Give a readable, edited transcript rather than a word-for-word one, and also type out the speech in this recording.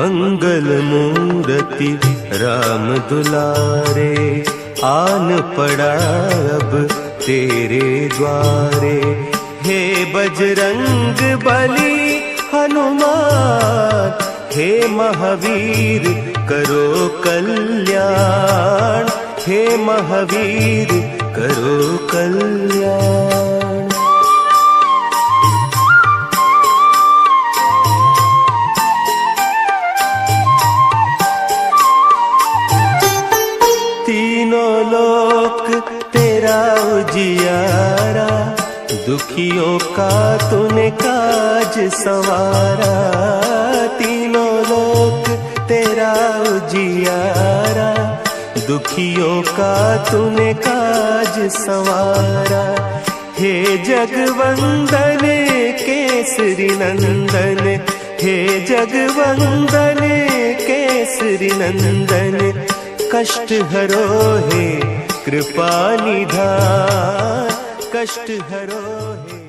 मंगल मूर्ति राम दुलारे, आन पड़ा अब तेरे द्वारे। हे बजरंग बली हनुमान, हे महावीर करो कल्याण, हे महावीर करो कल्याण। तीनों लोक तेरा उजियारा, दुखियों का तूने काज संवारा। तीनों लोक तेरा उजियारा, दुखियों का तूने काज संवारा। हे जगवंदन केसरी नंदन, हे जगवंदन केसरी नंदन, कष्ट हरो हे कृपा निधान, कष्ट हरो हे।